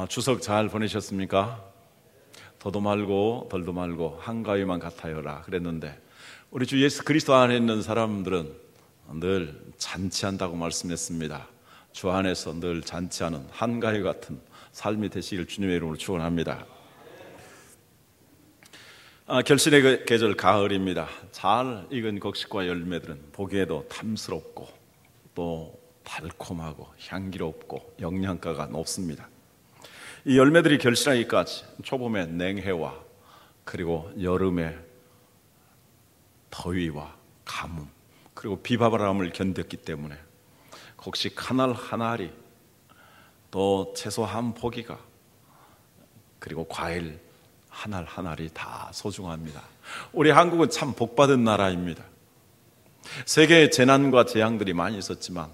추석 잘 보내셨습니까? 더도 말고 덜도 말고 한가위만 같아요라 그랬는데, 우리 주 예수 그리스도 안에 있는 사람들은 늘 잔치한다고 말씀했습니다. 주 안에서 늘 잔치하는 한가위 같은 삶이 되시길 주님의 이름으로 축원합니다. 결실의 계절 가을입니다. 잘 익은 곡식과 열매들은 보기에도 탐스럽고 또 달콤하고 향기롭고 영양가가 높습니다. 이 열매들이 결실하기까지 초봄의 냉해와 그리고 여름의 더위와 가뭄 그리고 비바람을 견뎠기 때문에 곡식 한 알 한 알이, 또 채소 한 포기가, 그리고 과일 한 알 한 알이 다 소중합니다. 우리 한국은 참 복받은 나라입니다. 세계의 재난과 재앙들이 많이 있었지만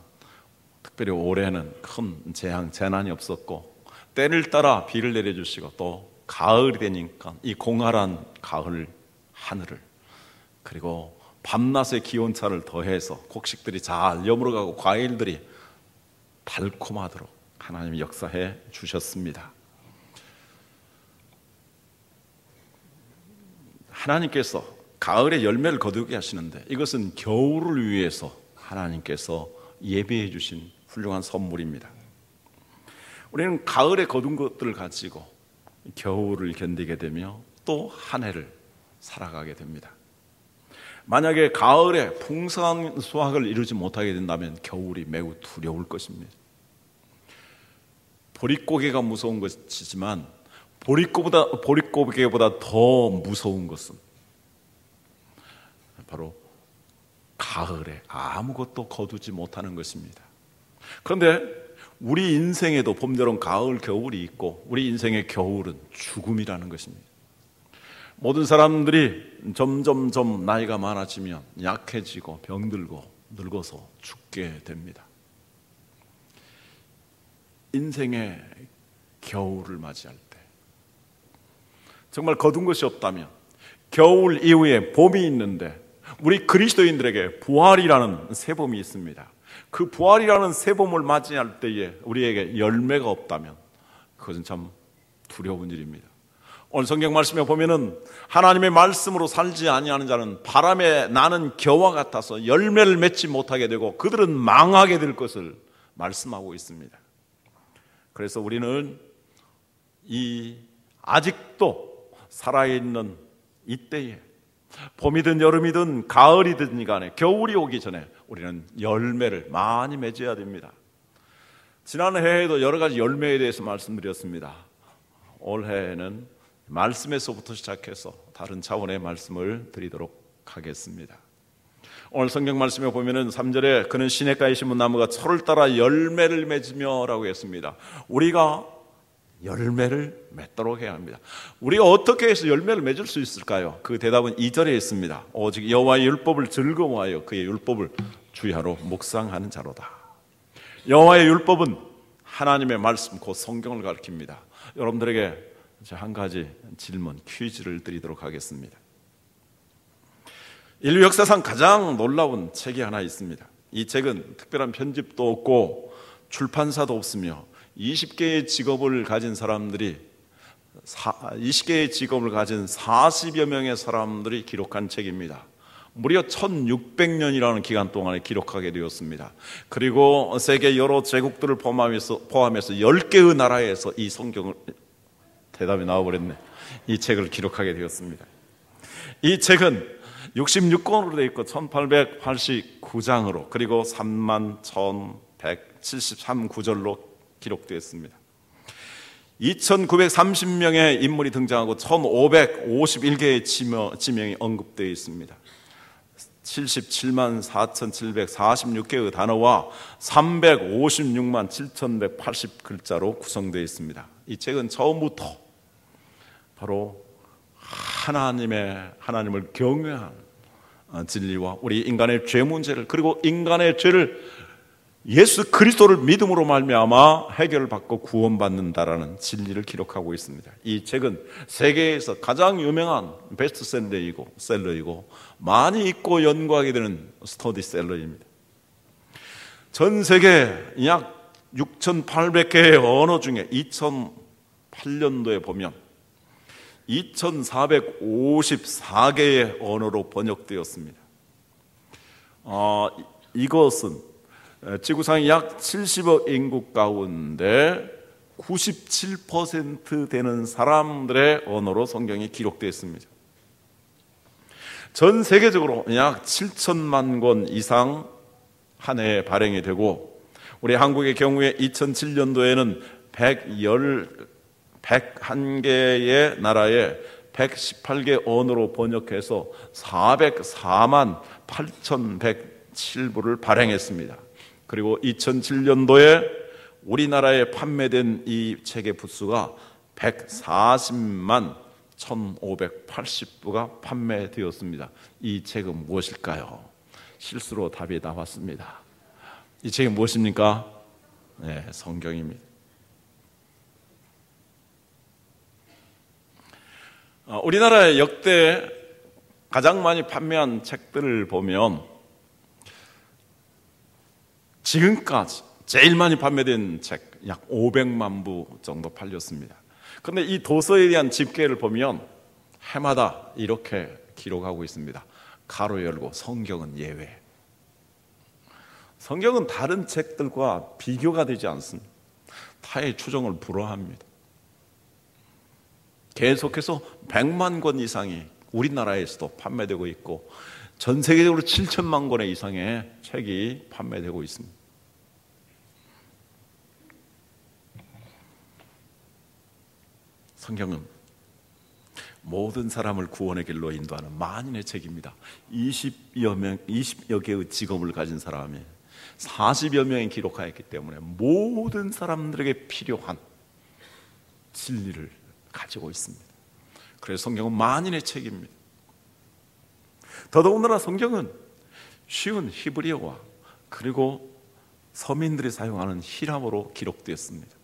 특별히 올해는 큰 재난이 없었고, 때를 따라 비를 내려주시고, 또 가을이 되니까 이 공활한 가을 하늘을, 그리고 밤낮의 기온차를 더해서 곡식들이 잘 여물어가고 과일들이 달콤하도록 하나님이 역사해 주셨습니다. 하나님께서 가을에 열매를 거두게 하시는데, 이것은 겨울을 위해서 하나님께서 예비해 주신 훌륭한 선물입니다. 우리는 가을에 거둔 것들을 가지고 겨울을 견디게 되며 또 한 해를 살아가게 됩니다. 만약에 가을에 풍성한 수확을 이루지 못하게 된다면 겨울이 매우 두려울 것입니다. 보릿고개가 무서운 것이지만 보릿고개보다 더 무서운 것은 바로 가을에 아무것도 거두지 못하는 것입니다. 그런데 우리 인생에도 봄, 여름, 가을, 겨울이 있고, 우리 인생의 겨울은 죽음이라는 것입니다. 모든 사람들이 점점점 나이가 많아지면 약해지고 병들고 늙어서 죽게 됩니다. 인생의 겨울을 맞이할 때 정말 거둔 것이 없다면 겨울 이후에 봄이 있는데, 우리 그리스도인들에게 부활이라는 새봄이 있습니다. 그 부활이라는 새봄을 맞이할 때에 우리에게 열매가 없다면 그것은 참 두려운 일입니다. 오늘 성경 말씀에 보면은 하나님의 말씀으로 살지 아니하는 자는 바람에 나는 겨와 같아서 열매를 맺지 못하게 되고 그들은 망하게 될 것을 말씀하고 있습니다. 그래서 우리는 아직도 살아있는 이때에, 봄이든 여름이든 가을이든 간에 겨울이 오기 전에 우리는 열매를 많이 맺어야 됩니다. 지난 해에도 여러 가지 열매에 대해서 말씀드렸습니다. 올해에는 말씀에서부터 시작해서 다른 차원의 말씀을 드리도록 하겠습니다. 오늘 성경 말씀에 보면은 3절에 그는 시냇가에 심은 나무가 철을 따라 열매를 맺으며 라고 했습니다. 우리가 열매를 맺도록 해야 합니다. 우리가 어떻게 해서 열매를 맺을 수 있을까요? 그 대답은 2절에 있습니다. 오직 여호와의 율법을 즐거워하여 그의 율법을 주야로 묵상하는 자로다. 여호와의 율법은 하나님의 말씀, 곧 성경을 가리킵니다. 여러분들에게 한 가지 질문, 퀴즈를 드리도록 하겠습니다. 인류 역사상 가장 놀라운 책이 하나 있습니다. 이 책은 특별한 편집도 없고 출판사도 없으며 20개의 직업을 가진 40여 명의 사람들이 기록한 책입니다. 무려 1600년이라는 기간 동안에 기록하게 되었습니다. 그리고 세계 여러 제국들을 포함해서 10개의 나라에서 이 성경을, 대답이 나와버렸네, 이 책을 기록하게 되었습니다. 이 책은 66권으로 되어 있고 1889장으로 그리고 31,173구절로 기록되었습니다. 2930명의 인물이 등장하고 1551개의 지명이 언급되어 있습니다. 77만 4,746개의 단어와 356만 7,180글자로 구성되어 있습니다. 이 책은 처음부터 바로 하나님을 경외한 진리와 우리 인간의 죄 문제를, 그리고 인간의 죄를 예수 그리스도를 믿음으로 말미암아 해결받고 구원받는다라는 진리를 기록하고 있습니다. 이 책은 세계에서 가장 유명한 베스트셀러이고 많이 읽고 연구하게 되는 스터디셀러입니다. 전 세계 약 6,800개의 언어 중에 2008년도에 보면 2454개의 언어로 번역되었습니다. 이것은 지구상의 약 70억 인구 가운데 97% 되는 사람들의 언어로 성경이 기록되어 있습니다. 전 세계적으로 약 7천만 권 이상 한 해에 발행이 되고, 우리 한국의 경우에 2007년도에는 101개의 나라에 118개 언어로 번역해서 404만 8,107부를 발행했습니다. 그리고 2007년도에 우리나라에 판매된 이 책의 부수가 140만 1,580부가 판매되었습니다. 이 책은 무엇일까요? 실수로 답이 나왔습니다. 이 책이 무엇입니까? 네, 성경입니다. 우리나라의 역대 가장 많이 판매한 책들을 보면 지금까지 제일 많이 판매된 책 약 500만 부 정도 팔렸습니다. 그런데 이 도서에 대한 집계를 보면 해마다 이렇게 기록하고 있습니다. 가로 열고 성경은 예외. 성경은 다른 책들과 비교가 되지 않습니다. 타의 추종을 불허합니다. 계속해서 100만 권 이상이 우리나라에서도 판매되고 있고, 전 세계적으로 7천만 권 이상의 책이 판매되고 있습니다. 성경은 모든 사람을 구원의 길로 인도하는 만인의 책입니다. 20여 개의 직업을 가진 사람이 40여 명이 기록하였기 때문에 모든 사람들에게 필요한 진리를 가지고 있습니다. 그래서 성경은 만인의 책입니다. 더더군다나 성경은 쉬운 히브리어와 그리고 서민들이 사용하는 히라보로 기록되었습니다.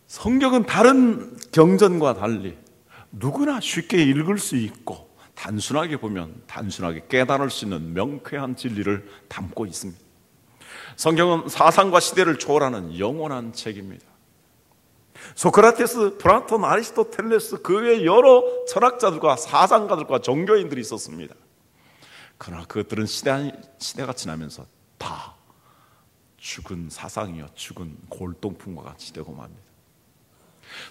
성경은 다른 경전과 달리 누구나 쉽게 읽을 수 있고, 단순하게 보면 단순하게 깨달을 수 있는 명쾌한 진리를 담고 있습니다. 성경은 사상과 시대를 초월하는 영원한 책입니다. 소크라테스, 플라톤, 아리스토텔레스, 그 외에 여러 철학자들과 사상가들과 종교인들이 있었습니다. 그러나 그것들은 시대가 지나면서 다 죽은 사상이요, 죽은 골동품과 같이 되고 맙니다.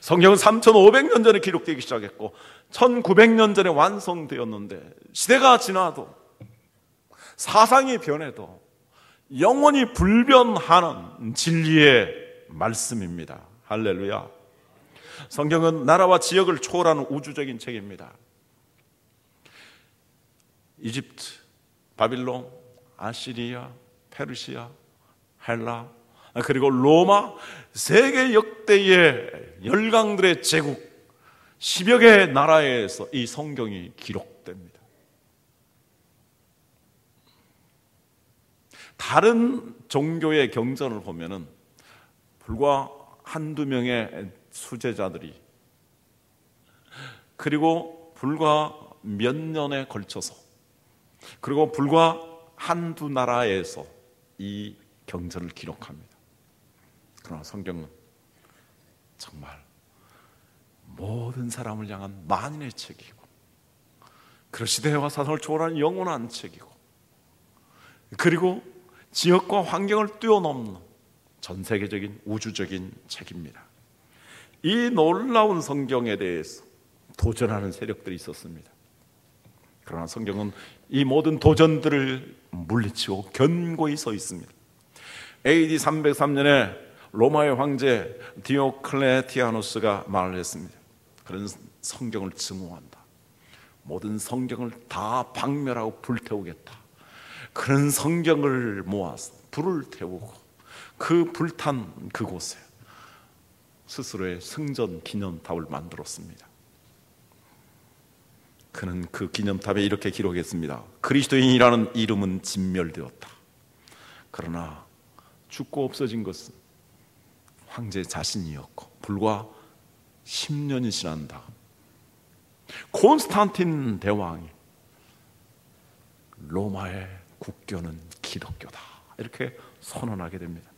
성경은 3,500년 전에 기록되기 시작했고 1,900년 전에 완성되었는데, 시대가 지나도 사상이 변해도 영원히 불변하는 진리의 말씀입니다. 할렐루야. 성경은 나라와 지역을 초월하는 우주적인 책입니다. 이집트, 바빌론, 아시리아, 페르시아, 헬라, 그리고 로마, 세계 역대의 열강들의 제국 10여 개의 나라에서 이 성경이 기록됩니다. 다른 종교의 경전을 보면은 불과 한두 명의 수제자들이, 그리고 불과 몇 년에 걸쳐서, 그리고 불과 한두 나라에서 이 경전을 기록합니다. 그러나 성경은 정말 모든 사람을 향한 만인의 책이고, 그 시대와 사상을 초월하는 영원한 책이고, 그리고 지역과 환경을 뛰어넘는 전 세계적인 우주적인 책입니다. 이 놀라운 성경에 대해서 도전하는 세력들이 있었습니다. 그러나 성경은 이 모든 도전들을 물리치고 견고히 서 있습니다. AD 303년에 로마의 황제 디오클레티아누스가 말을 했습니다. 그런 성경을 증오한다. 모든 성경을 다 박멸하고 불태우겠다. 그런 성경을 모아서 불을 태우고 그 불탄 그곳에 스스로의 승전 기념탑을 만들었습니다. 그는 그 기념탑에 이렇게 기록했습니다. 그리스도인이라는 이름은 진멸되었다. 그러나 죽고 없어진 것은 황제 자신이었고, 불과 10년이 지난 다음 콘스탄틴 대왕이 로마의 국교는 기독교다 이렇게 선언하게 됩니다.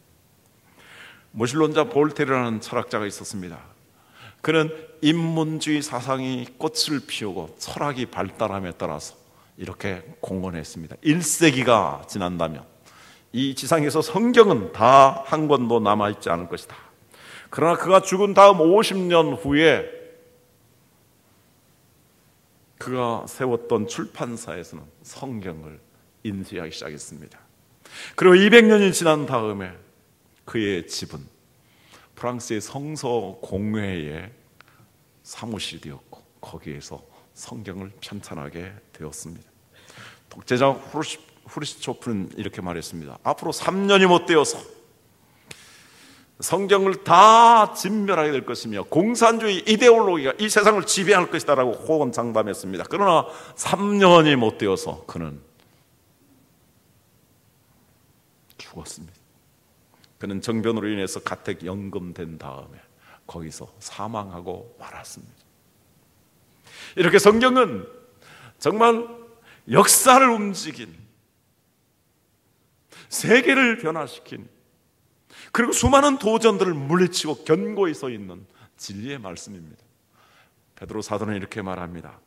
무신론자 볼테르라는 철학자가 있었습니다. 그는 인문주의 사상이 꽃을 피우고 철학이 발달함에 따라서 이렇게 공언했습니다. 1세기가 지난다면 이 지상에서 성경은 다 한 권도 남아있지 않을 것이다. 그러나 그가 죽은 다음 50년 후에 그가 세웠던 출판사에서는 성경을 인쇄하기 시작했습니다. 그리고 200년이 지난 다음에 그의 집은 프랑스의 성서 공회의 사무실이 되었고 거기에서 성경을 편찬하게 되었습니다. 독재자 후르시초프는 이렇게 말했습니다. 앞으로 3년이 못 되어서 성경을 다 진멸하게 될 것이며 공산주의 이데올로기가 이 세상을 지배할 것이다 라고 호언장담했습니다. 그러나 3년이 못 되어서 그는 죽었습니다. 그는 정변으로 인해서 가택 연금된 다음에 거기서 사망하고 말았습니다. 이렇게 성경은 정말 역사를 움직인, 세계를 변화시킨, 그리고 수많은 도전들을 물리치고 견고히 서 있는 진리의 말씀입니다. 베드로 사도는 이렇게 말합니다.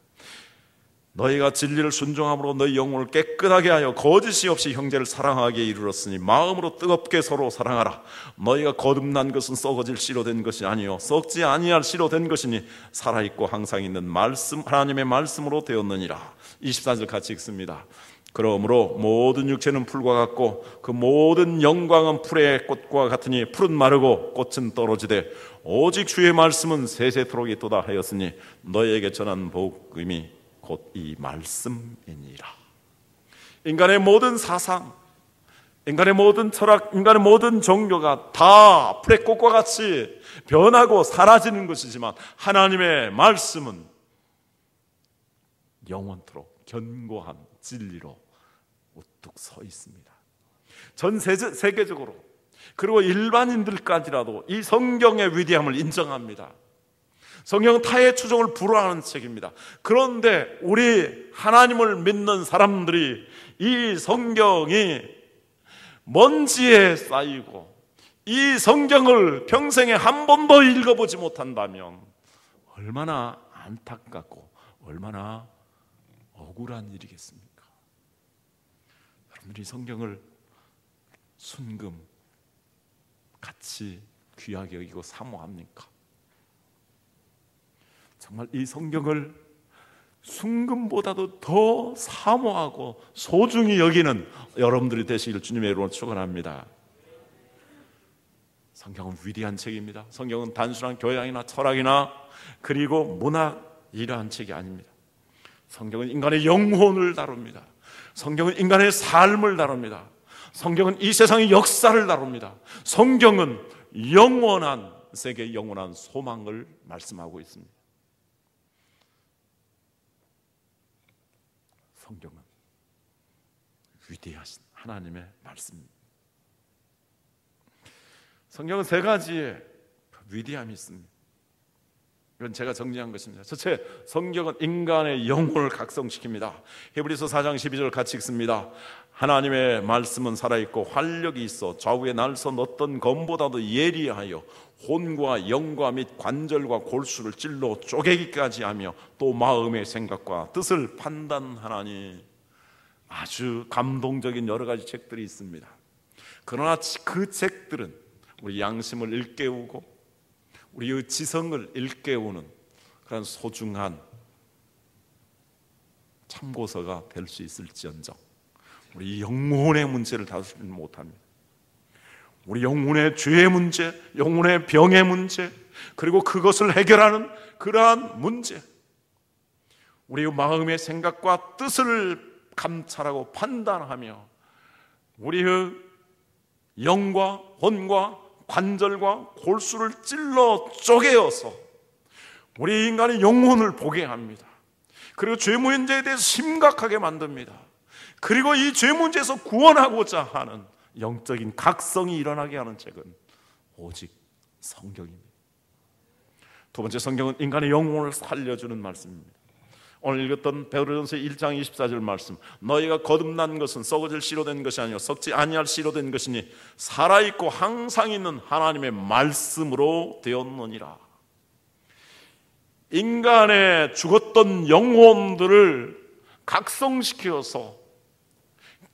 너희가 진리를 순종함으로 너희 영혼을 깨끗하게 하여 거짓이 없이 형제를 사랑하기에 이르렀으니 마음으로 뜨겁게 서로 사랑하라. 너희가 거듭난 것은 썩어질 씨로 된 것이 아니요 썩지 아니할 씨로 된 것이니 살아있고 항상 있는 말씀, 하나님의 말씀으로 되었느니라. 24절 같이 읽습니다. 그러므로 모든 육체는 풀과 같고 그 모든 영광은 풀의 꽃과 같으니 풀은 마르고 꽃은 떨어지되 오직 주의 말씀은 세세토록 있도다 하였으니 너희에게 전한 복음이 곧 이 말씀이니라. 인간의 모든 사상, 인간의 모든 철학, 인간의 모든 종교가 다 풀의 꽃과 같이 변하고 사라지는 것이지만 하나님의 말씀은 영원토록 견고한 진리로 우뚝 서 있습니다. 전 세계적으로 그리고 일반인들까지라도 이 성경의 위대함을 인정합니다. 성경은 타의 추종을 불허하는 책입니다. 그런데 우리 하나님을 믿는 사람들이 이 성경이 먼지에 쌓이고 이 성경을 평생에 한 번도 읽어보지 못한다면 얼마나 안타깝고 얼마나 억울한 일이겠습니까? 여러분들이 성경을 순금 같이 귀하게 여기고 사모합니까? 정말 이 성경을 순금보다도 더 사모하고 소중히 여기는 여러분들이 되시기를 주님의 이름으로 축원합니다. 성경은 위대한 책입니다. 성경은 단순한 교양이나 철학이나 그리고 문학 이러한 책이 아닙니다. 성경은 인간의 영혼을 다룹니다. 성경은 인간의 삶을 다룹니다. 성경은 이 세상의 역사를 다룹니다. 성경은 영원한 세계의 영원한 소망을 말씀하고 있습니다. 성경은 위대하신 하나님의 말씀입니다. 성경은 세 가지의 위대함이 있습니다. 이건 제가 정리한 것입니다. 첫째, 성경은 인간의 영혼을 각성시킵니다. 히브리서 4장 12절 같이 읽습니다. 하나님의 말씀은 살아있고 활력이 있어 좌우에 날선 어떤 검보다도 예리하여 혼과 영과 및 관절과 골수를 찔러 쪼개기까지 하며 또 마음의 생각과 뜻을 판단하나니. 아주 감동적인 여러 가지 책들이 있습니다. 그러나 그 책들은 우리 양심을 일깨우고 우리의 지성을 일깨우는 그런 소중한 참고서가 될 수 있을지언정 우리 영혼의 문제를 다루지는 못합니다. 우리 영혼의 죄의 문제, 영혼의 병의 문제, 그리고 그것을 해결하는 그러한 문제, 우리의 마음의 생각과 뜻을 감찰하고 판단하며 우리의 영과 혼과 관절과 골수를 찔러 쪼개어서 우리 인간의 영혼을 보게 합니다. 그리고 죄 문제에 대해서 심각하게 만듭니다. 그리고 이 죄 문제에서 구원하고자 하는 영적인 각성이 일어나게 하는 책은 오직 성경입니다. 두 번째, 성경은 인간의 영혼을 살려주는 말씀입니다. 오늘 읽었던 베드로전서 1장 24절 말씀, 너희가 거듭난 것은 썩어질 씨로 된 것이 아니요 썩지 아니할 씨로 된 것이니 살아있고 항상 있는 하나님의 말씀으로 되었느니라. 인간의 죽었던 영혼들을 각성시켜서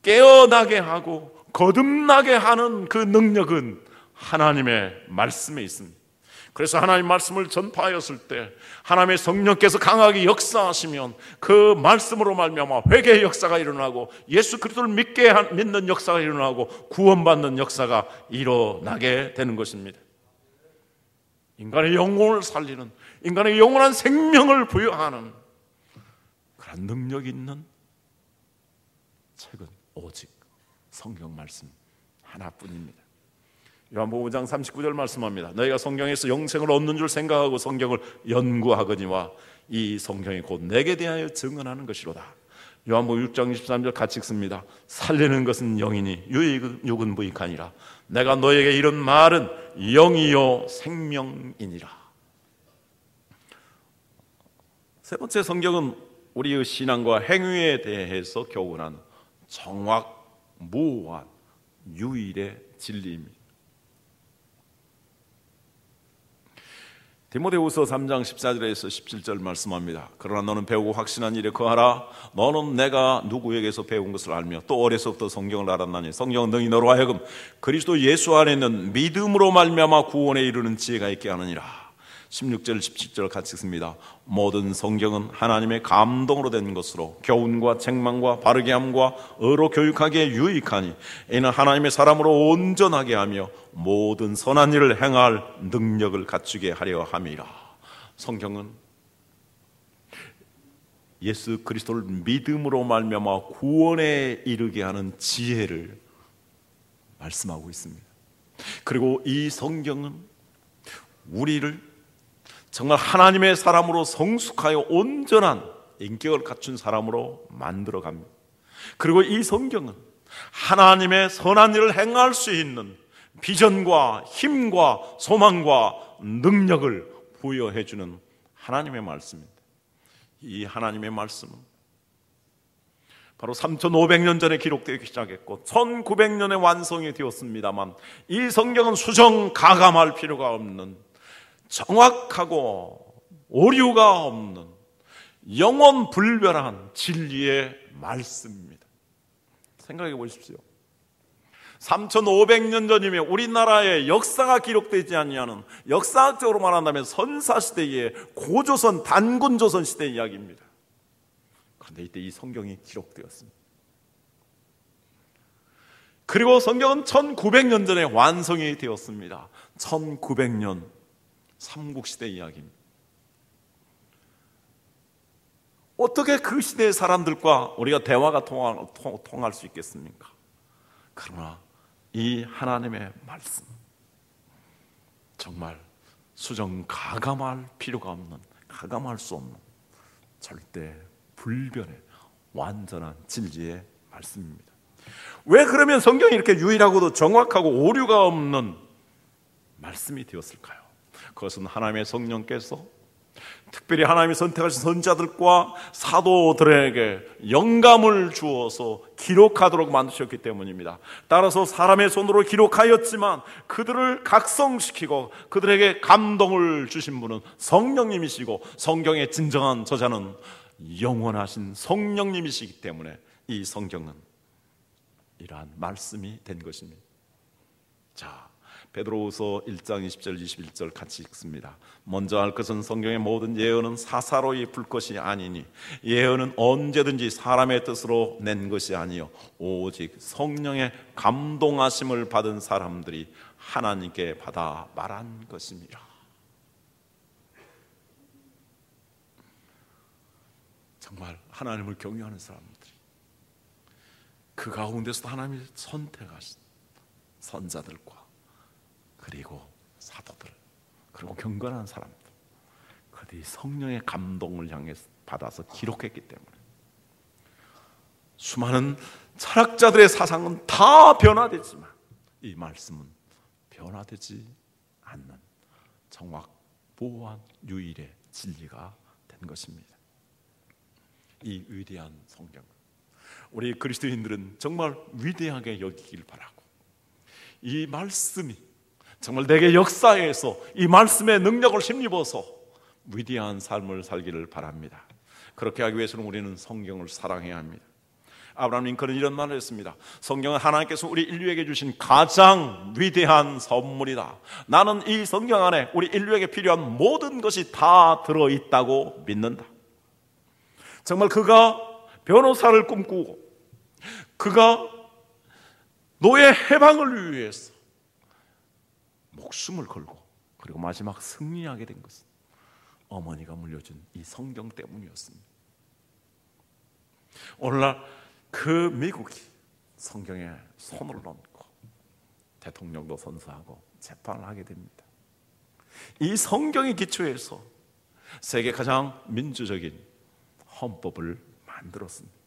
깨어나게 하고 거듭나게 하는 그 능력은 하나님의 말씀에 있습니다. 그래서 하나님의 말씀을 전파하였을 때 하나님의 성령께서 강하게 역사하시면 그 말씀으로 말미암아 회개의 역사가 일어나고 예수 그리스도를 믿는 역사가 일어나고 구원받는 역사가 일어나게 되는 것입니다. 인간의 영혼을 살리는, 인간의 영원한 생명을 부여하는 그런 능력이 있는 책은 오직 성경 말씀 하나뿐입니다. 요한복음 5장 39절 말씀합니다. 너희가 성경에서 영생을 얻는 줄 생각하고 성경을 연구하거니와 이 성경이 곧 내게 대하여 증언하는 것이로다. 요한복음 6장 23절 같이 읽습니다. 살리는 것은 영이니 육은 무익하니라. 내가 너에게 이런 말은 영이요 생명이니라. 세 번째, 성경은 우리의 신앙과 행위에 대해서 교훈하는 정확무오한 유일의 진리입니다. 디모데후서 3장 14절에서 17절 말씀합니다. 그러나 너는 배우고 확신한 일에 거하라. 너는 내가 누구에게서 배운 것을 알며 또 어려서부터 성경을 알았나니 성경은 너희 너로 하여금 그리스도 예수 안에 있는 믿음으로 말미암아 구원에 이르는 지혜가 있게 하느니라. 16절 17절 같이 읽습니다. 모든 성경은 하나님의 감동으로 된 것으로 교훈과 책망과 바르게 함과 의로 교육하기에 유익하니 이는 하나님의 사람으로 온전하게 하며 모든 선한 일을 행할 능력을 갖추게 하려 함이라. 성경은 예수 그리스도를 믿음으로 말미암아 구원에 이르게 하는 지혜를 말씀하고 있습니다. 그리고 이 성경은 우리를 정말 하나님의 사람으로 성숙하여 온전한 인격을 갖춘 사람으로 만들어 갑니다. 그리고 이 성경은 하나님의 선한 일을 행할 수 있는 비전과 힘과 소망과 능력을 부여해 주는 하나님의 말씀입니다. 이 하나님의 말씀은 바로 3,500년 전에 기록되기 시작했고 1900년에 완성이 되었습니다만 이 성경은 수정 가감할 필요가 없는 정확하고 오류가 없는 영원 불변한 진리의 말씀입니다. 생각해 보십시오. 3,500년 전이면 우리나라의 역사가 기록되지 아니하는, 역사학적으로 말한다면 선사시대의 고조선, 단군조선 시대 이야기입니다. 그런데 이때 이 성경이 기록되었습니다. 그리고 성경은 1900년 전에 완성이 되었습니다. 1900년 삼국시대 이야기입니다. 어떻게 그 시대의 사람들과 우리가 대화가 통할 수 있겠습니까? 그러나 이 하나님의 말씀 정말 수정 가감할 필요가 없는, 가감할 수 없는 절대 불변의 완전한 진리의 말씀입니다. 왜 그러면 성경이 이렇게 유일하고도 정확하고 오류가 없는 말씀이 되었을까요? 그것은 하나님의 성령께서 특별히 하나님이 선택하신 선지자들과 사도들에게 영감을 주어서 기록하도록 만드셨기 때문입니다. 따라서 사람의 손으로 기록하였지만 그들을 각성시키고 그들에게 감동을 주신 분은 성령님이시고 성경의 진정한 저자는 영원하신 성령님이시기 때문에 이 성경은 이러한 말씀이 된 것입니다. 자, 베드로후서 1장 20절 21절 같이 읽습니다. 먼저 할 것은 성경의 모든 예언은 사사로이 풀 것이 아니니 예언은 언제든지 사람의 뜻으로 낸 것이 아니요 오직 성령의 감동하심을 받은 사람들이 하나님께 받아 말한 것입니다. 정말 하나님을 경외하는 사람들이 그 가운데서도 하나님이 선택하신 선자들과 그리고 사도들, 그리고 경건한 사람들, 그들이 성령의 감동을 향해 받아서 기록했기 때문에 수많은 철학자들의 사상은 다 변화되지만 이 말씀은 변화되지 않는 정확, 보호한 유일의 진리가 된 것입니다. 이 위대한 성경, 우리 그리스도인들은 정말 위대하게 여기길 바라고, 이 말씀이 정말 내게 역사에서 이 말씀의 능력을 힘입어서 위대한 삶을 살기를 바랍니다. 그렇게 하기 위해서는 우리는 성경을 사랑해야 합니다. 아브라함 링컨은 이런 말을 했습니다. 성경은 하나님께서 우리 인류에게 주신 가장 위대한 선물이다. 나는 이 성경 안에 우리 인류에게 필요한 모든 것이 다 들어있다고 믿는다. 정말 그가 변호사를 꿈꾸고 그가 노예 해방을 위해서 목숨을 걸고 그리고 마지막 승리하게 된 것은 어머니가 물려준 이 성경 때문이었습니다. 오늘날 그 미국이 성경에 손을 얹고 대통령도 선서하고 재판을 하게 됩니다. 이 성경의 기초에서 세계 가장 민주적인 헌법을 만들었습니다.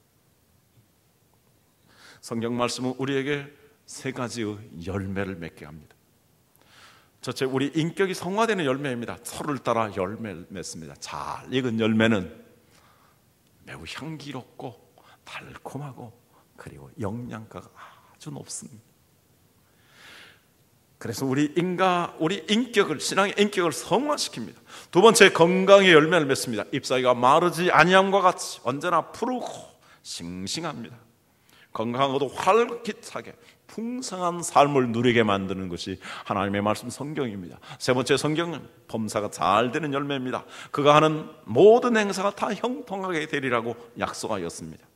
성경 말씀은 우리에게 세 가지의 열매를 맺게 합니다. 첫째, 우리 인격이 성화되는 열매입니다. 서로를 따라 열매를 맺습니다. 잘 익은 열매는 매우 향기롭고 달콤하고 그리고 영양가가 아주 높습니다. 그래서 우리 인격을, 신앙의 인격을 성화시킵니다. 두 번째, 건강의 열매를 맺습니다. 잎사귀가 마르지 아니함과 같이 언제나 푸르고 싱싱합니다. 건강하고도 활기차게 풍성한 삶을 누리게 만드는 것이 하나님의 말씀 성경입니다. 세 번째, 성경은 범사가 잘 되는 열매입니다. 그가 하는 모든 행사가 다 형통하게 되리라고 약속하였습니다.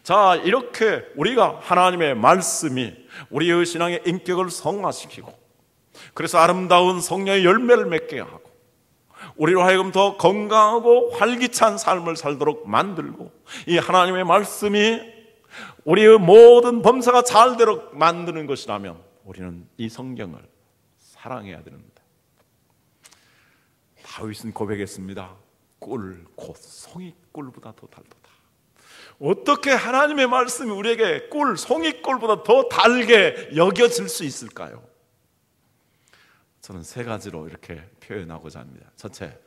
자, 이렇게 우리가 하나님의 말씀이 우리의 신앙의 인격을 성화시키고 그래서 아름다운 성령의 열매를 맺게 하고 우리로 하여금 더 건강하고 활기찬 삶을 살도록 만들고 이 하나님의 말씀이 우리의 모든 범사가 잘 되도록 만드는 것이라면 우리는 이 성경을 사랑해야 됩니다. 다윗은 고백했습니다. 꿀 곧 송이꿀보다 더 달도다. 어떻게 하나님의 말씀이 우리에게 꿀, 송이꿀보다 더 달게 여겨질 수 있을까요? 저는 세 가지로 이렇게 표현하고자 합니다. 첫째,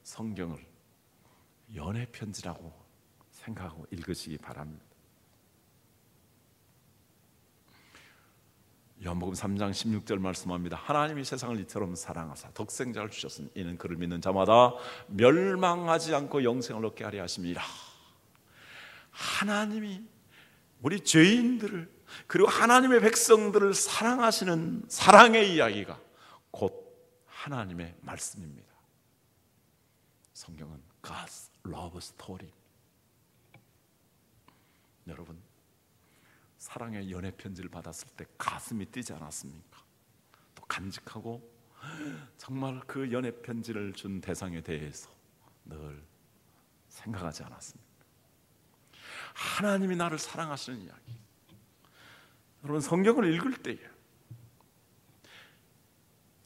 성경을 연애 편지라고 생각하고 읽으시기 바랍니다. 요한복음 3장 16절 말씀합니다. 하나님이 세상을 이처럼 사랑하사 독생자를 주셨으니 이는 그를 믿는 자마다 멸망하지 않고 영생을 얻게 하려 하심이라. 하나님이 우리 죄인들을 그리고 하나님의 백성들을 사랑하시는 사랑의 이야기가 곧 하나님의 말씀입니다. 성경은 God's love story. 여러분, 사랑의 연애 편지를 받았을 때 가슴이 뛰지 않았습니까? 또 간직하고 정말 그 연애 편지를 준 대상에 대해서 늘 생각하지 않았습니까? 하나님이 나를 사랑하시는 이야기. 여러분, 성경을 읽을 때에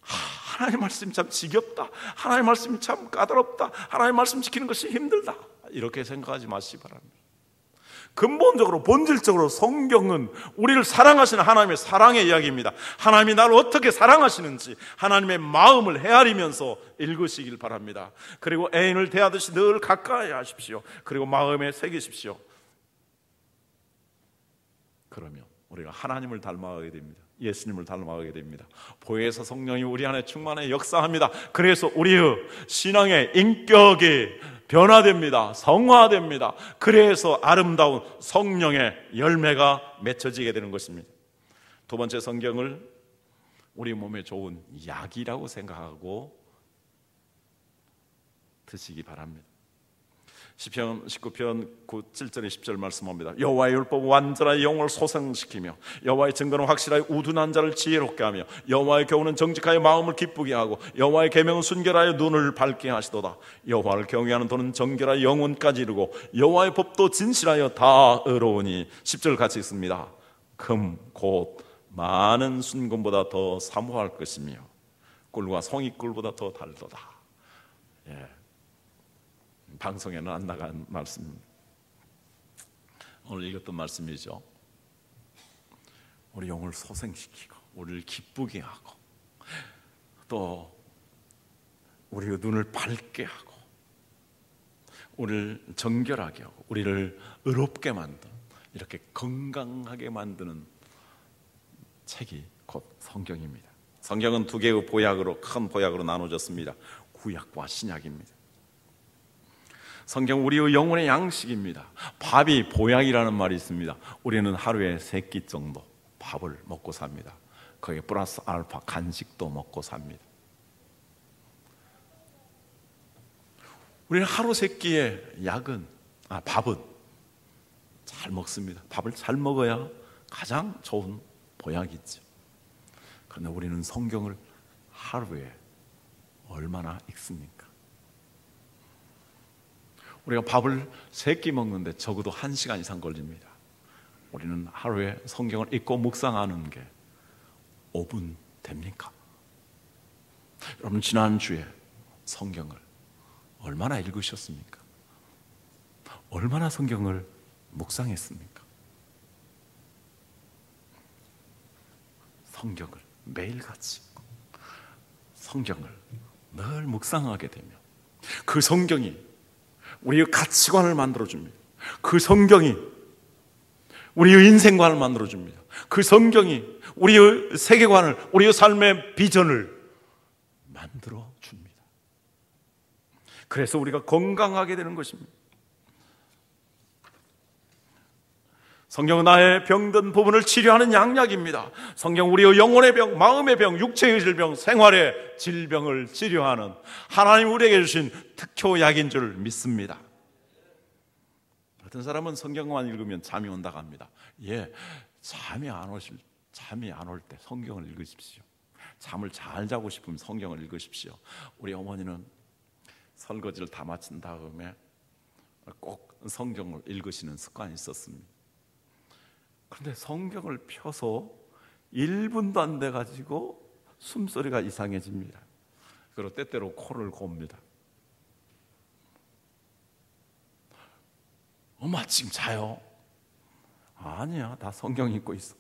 하나님 말씀이 참 지겹다, 하나님 말씀이 참 까다롭다, 하나님 말씀 지키는 것이 힘들다, 이렇게 생각하지 마시기 바랍니다. 근본적으로 본질적으로 성경은 우리를 사랑하시는 하나님의 사랑의 이야기입니다. 하나님이 나를 어떻게 사랑하시는지 하나님의 마음을 헤아리면서 읽으시길 바랍니다. 그리고 애인을 대하듯이 늘 가까이 하십시오. 그리고 마음에 새기십시오. 그러면 우리가 하나님을 닮아가게 됩니다. 예수님을 닮아가게 됩니다. 보혜사 성령이 우리 안에 충만해 역사합니다. 그래서 우리의 신앙의 인격이 변화됩니다. 성화됩니다. 그래서 아름다운 성령의 열매가 맺혀지게 되는 것입니다. 두 번째, 성경을 우리 몸에 좋은 약이라고 생각하고 드시기 바랍니다. 시편 19편 7절에 10절 말씀합니다. 여호와의 율법은 완전하여 영혼을 소생시키며 여호와의 증거는 확실하여 우둔한 자를 지혜롭게 하며 여호와의 교훈은 정직하여 마음을 기쁘게 하고 여호와의 계명은 순결하여 눈을 밝게 하시도다. 여호와를 경외하는 도는 정결하여 영혼까지 이르고 여호와의 법도 진실하여 다 의로우니. 10절 같이 읽습니다. 금 곧 많은 순금보다 더 사모할 것이며 꿀과 송이꿀보다 더 달도다. 예. 방송에는 안 나간 말씀입니다. 오늘 읽었던 말씀이죠. 우리 영을 소생시키고 우리를 기쁘게 하고 또 우리의 눈을 밝게 하고 우리를 정결하게 하고 우리를 의롭게 만든, 이렇게 건강하게 만드는 책이 곧 성경입니다. 성경은 두 개의 보약으로, 큰 보약으로 나눠졌습니다. 구약과 신약입니다. 성경 우리의 영혼의 양식입니다. 밥이 보약이라는 말이 있습니다. 우리는 하루에 3끼 정도 밥을 먹고 삽니다. 거기에 플러스 알파 간식도 먹고 삽니다. 우리는 하루 3끼의 밥은 잘 먹습니다. 밥을 잘 먹어야 가장 좋은 보약이죠. 그런데 우리는 성경을 하루에 얼마나 읽습니까? 우리가 밥을 3끼 먹는데 적어도 1시간 이상 걸립니다. 우리는 하루에 성경을 읽고 묵상하는 게 5분 됩니까? 여러분, 지난주에 성경을 얼마나 읽으셨습니까? 얼마나 성경을 묵상했습니까? 성경을 매일같이, 성경을 늘 묵상하게 되면 그 성경이 우리의 가치관을 만들어줍니다. 그 성경이 우리의 인생관을 만들어줍니다. 그 성경이 우리의 세계관을, 우리의 삶의 비전을 만들어줍니다. 그래서 우리가 건강하게 되는 것입니다. 성경은 나의 병든 부분을 치료하는 양약입니다. 성경 우리의 영혼의 병, 마음의 병, 육체의 질병, 생활의 질병을 치료하는 하나님 우리에게 주신 특효약인 줄 믿습니다. 어떤 사람은 성경만 읽으면 잠이 온다고 합니다. 잠이 안 올 때 성경을 읽으십시오. 잠을 잘 자고 싶으면 성경을 읽으십시오. 우리 어머니는 설거지를 다 마친 다음에 꼭 성경을 읽으시는 습관이 있었습니다. 그런데 성경을 펴서 1분도 안 돼가지고 숨소리가 이상해집니다. 그리고 때때로 코를 곱니다. 엄마 지금 자요? 아니야, 나 성경 읽고 있어.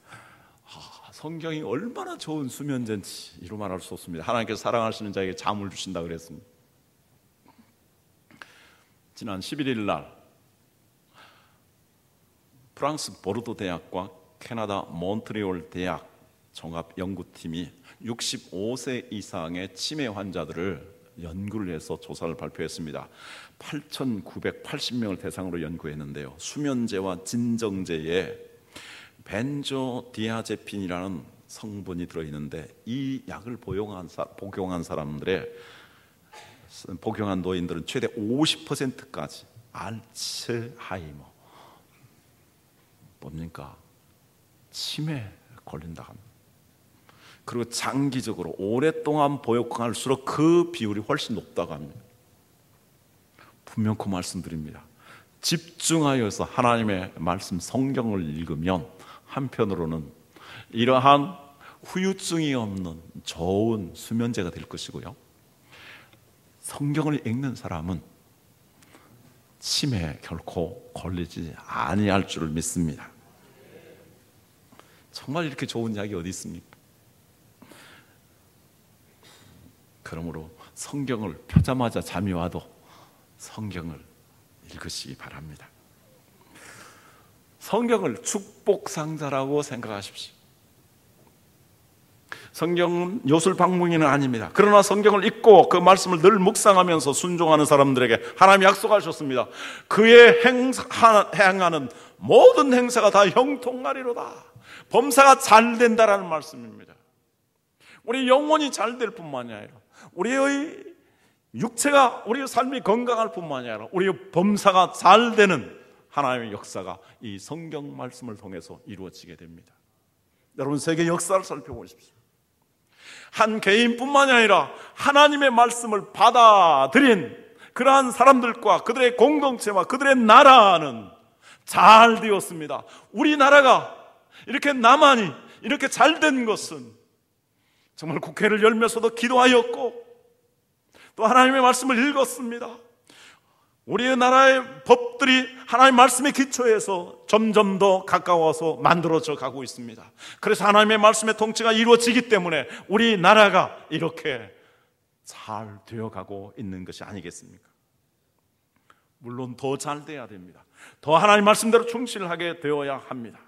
성경이 얼마나 좋은 수면제인지 이루 말할 수 없습니다. 하나님께서 사랑하시는 자에게 잠을 주신다 그랬습니다. 지난 11일 날 프랑스 보르도 대학과 캐나다 몬트리올 대학 종합연구팀이 65세 이상의 치매 환자들을 연구를 해서 조사를 발표했습니다. 8,980명을 대상으로 연구했는데요, 수면제와 진정제에 벤조디아제핀이라는 성분이 들어있는데 이 약을 복용한 노인들은 최대 50%까지 알츠하이머, 뭡니까? 치매 걸린다고 합니다. 그리고 장기적으로 오랫동안 복용할수록 그 비율이 훨씬 높다고 합니다. 분명히 말씀드립니다. 집중하여서 하나님의 말씀 성경을 읽으면 한편으로는 이러한 후유증이 없는 좋은 수면제가 될 것이고요, 성경을 읽는 사람은 치매에 결코 걸리지 아니할 줄을 믿습니다. 정말 이렇게 좋은 약이 어디 있습니까? 그러므로 성경을 펴자마자 잠이 와도 성경을 읽으시기 바랍니다. 성경을 축복상자라고 생각하십시오. 성경은 요술방망이는 아닙니다. 그러나 성경을 읽고 그 말씀을 늘 묵상하면서 순종하는 사람들에게 하나님이 약속하셨습니다. 그의 행하는 모든 행사가 다 형통하리로다. 범사가 잘 된다라는 말씀입니다. 우리 영혼이 잘 될 뿐만이 아니라 우리의 육체가, 우리의 삶이 건강할 뿐만이 아니라 우리의 범사가 잘 되는 하나님의 역사가 이 성경 말씀을 통해서 이루어지게 됩니다. 여러분, 세계 역사를 살펴보십시오. 한 개인뿐만이 아니라 하나님의 말씀을 받아들인 그러한 사람들과 그들의 공동체와 그들의 나라는 잘 되었습니다. 우리나라가 이렇게 나만이 이렇게 잘 된 것은 정말 국회를 열면서도 기도하였고 또 하나님의 말씀을 읽었습니다. 우리의 나라의 법들이 하나님의 말씀에 기초해서 점점 더 가까워서 만들어져 가고 있습니다. 그래서 하나님의 말씀의 통치가 이루어지기 때문에 우리나라가 이렇게 잘 되어가고 있는 것이 아니겠습니까? 물론 더 잘 돼야 됩니다. 더 하나님 말씀대로 충실하게 되어야 합니다.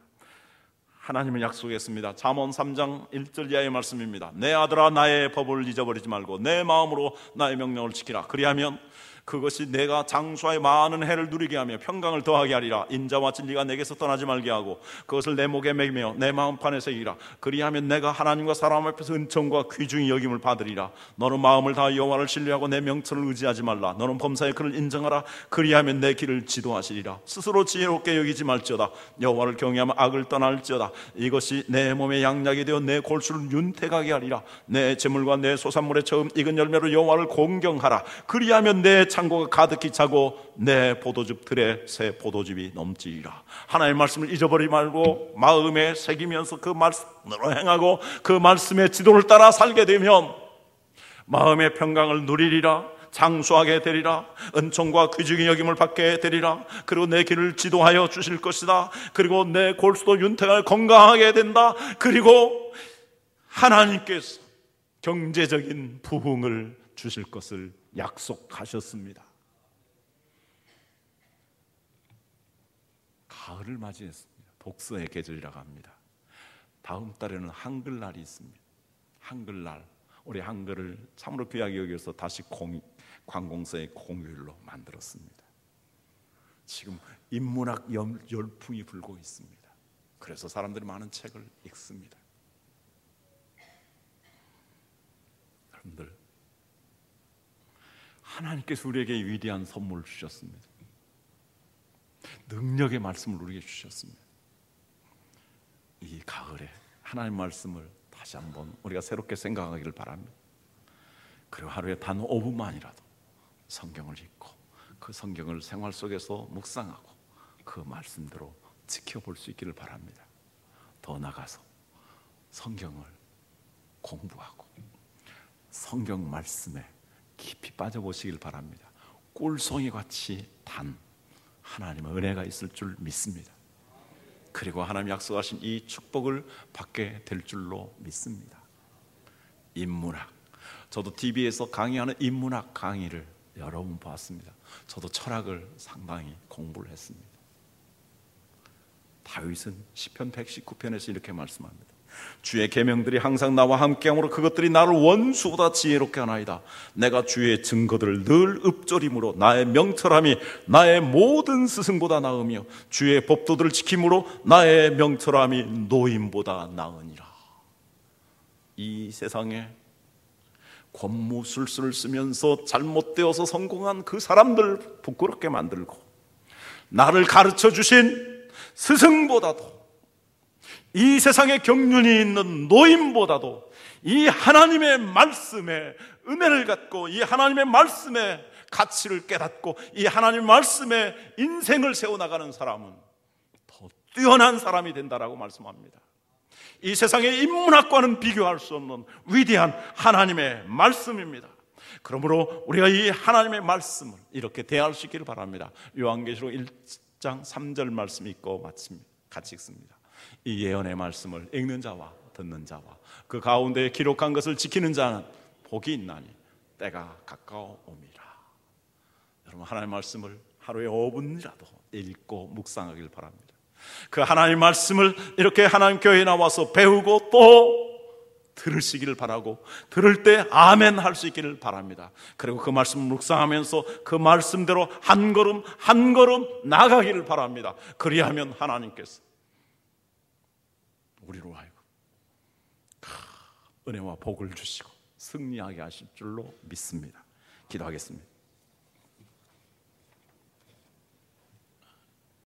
하나님은 약속했습니다. 잠언 3장 1절 이하의 말씀입니다. 내 아들아 나의 법을 잊어버리지 말고 내 마음으로 나의 명령을 지키라. 그리하면 그것이 내가 장수하여 많은 해를 누리게 하며 평강을 더하게 하리라. 인자와 진리가 내게서 떠나지 말게 하고 그것을 내 목에 매며 내 마음판에 새기라. 그리하면 내가 하나님과 사람 앞에서 은총과 귀중히 여김을 받으리라. 너는 마음을 다하여 여호와를 신뢰하고 내 명철을 의지하지 말라. 너는 범사의 그를 인정하라. 그리하면 내 길을 지도하시리라. 스스로 지혜롭게 여기지 말지어다. 여호와를 경외하면 악을 떠날지어다. 이것이 내 몸에 양약이 되어 내 골수를 윤택하게 하리라. 내 재물과 내 소산물의 처음 익은 열매로 여호와를 공경하라. 그리하면 내 창고가 가득히 차고 내 포도즙 틀에 새 포도즙이 넘치리라. 하나님의 말씀을 잊어버리지 말고 마음에 새기면서 그 말씀으로 행하고 그 말씀의 지도를 따라 살게 되면 마음의 평강을 누리리라. 장수하게 되리라. 은총과 귀중히 여김을 받게 되리라. 그리고 내 길을 지도하여 주실 것이다. 그리고 내 골수도 윤택하게 건강하게 된다. 그리고 하나님께서 경제적인 부흥을 주실 것을 약속하셨습니다. 가을을 맞이했습니다. 독서의 계절이라고 합니다. 다음 달에는 한글날이 있습니다. 한글날, 우리 한글을 참으로 귀하게 여겨서 다시 관공서의 공휴일로 만들었습니다. 지금 인문학 열풍이 불고 있습니다. 그래서 사람들이 많은 책을 읽습니다. 여러분들, 하나님께서 우리에게 위대한 선물을 주셨습니다. 능력의 말씀을 우리에게 주셨습니다. 이 가을에 하나님의 말씀을 다시 한번 우리가 새롭게 생각하기를 바랍니다. 그리고 하루에 단 5분만이라도 성경을 읽고 그 성경을 생활 속에서 묵상하고 그 말씀대로 지켜볼 수 있기를 바랍니다. 더 나가서 성경을 공부하고 성경 말씀에 깊이 빠져보시길 바랍니다. 꿀송이 같이 단 하나님의 은혜가 있을 줄 믿습니다. 그리고 하나님 약속하신 이 축복을 받게 될 줄로 믿습니다. 인문학, 저도 TV에서 강의하는 인문학 강의를 여러 번 봤습니다. 저도 철학을 상당히 공부를 했습니다. 다윗은 시편 119편에서 이렇게 말씀합니다. 주의 계명들이 항상 나와 함께함으로 그것들이 나를 원수보다 지혜롭게 하나이다. 내가 주의 증거들을 늘 읊조림으로 나의 명철함이 나의 모든 스승보다 나으며 주의 법도들을 지킴으로 나의 명철함이 노인보다 나으니라. 이 세상에 권무술수를 쓰면서 잘못되어서 성공한 그 사람들 부끄럽게 만들고 나를 가르쳐 주신 스승보다도 이 세상에 경륜이 있는 노인보다도 이 하나님의 말씀에 은혜를 갖고 이 하나님의 말씀의 가치를 깨닫고 이 하나님의 말씀에 인생을 세워나가는 사람은 더 뛰어난 사람이 된다라고 말씀합니다. 이 세상의 인문학과는 비교할 수 없는 위대한 하나님의 말씀입니다. 그러므로 우리가 이 하나님의 말씀을 이렇게 대할 수 있기를 바랍니다. 요한계시록 1장 3절 말씀 읽고 마칩니다. 같이 읽습니다. 이 예언의 말씀을 읽는 자와 듣는 자와 그 가운데 기록한 것을 지키는 자는 복이 있나니 때가 가까워 옵니다. 여러분, 하나님의 말씀을 하루에 5분이라도 읽고 묵상하길 바랍니다. 그 하나님의 말씀을 이렇게 하나님 교회에 나와서 배우고 또 들으시기를 바라고 들을 때 아멘 할 수 있기를 바랍니다. 그리고 그 말씀을 묵상하면서 그 말씀대로 한 걸음 한 걸음 나가기를 바랍니다. 그리하면 하나님께서 우리로 하여금 은혜와 복을 주시고 승리하게 하실 줄로 믿습니다. 기도하겠습니다.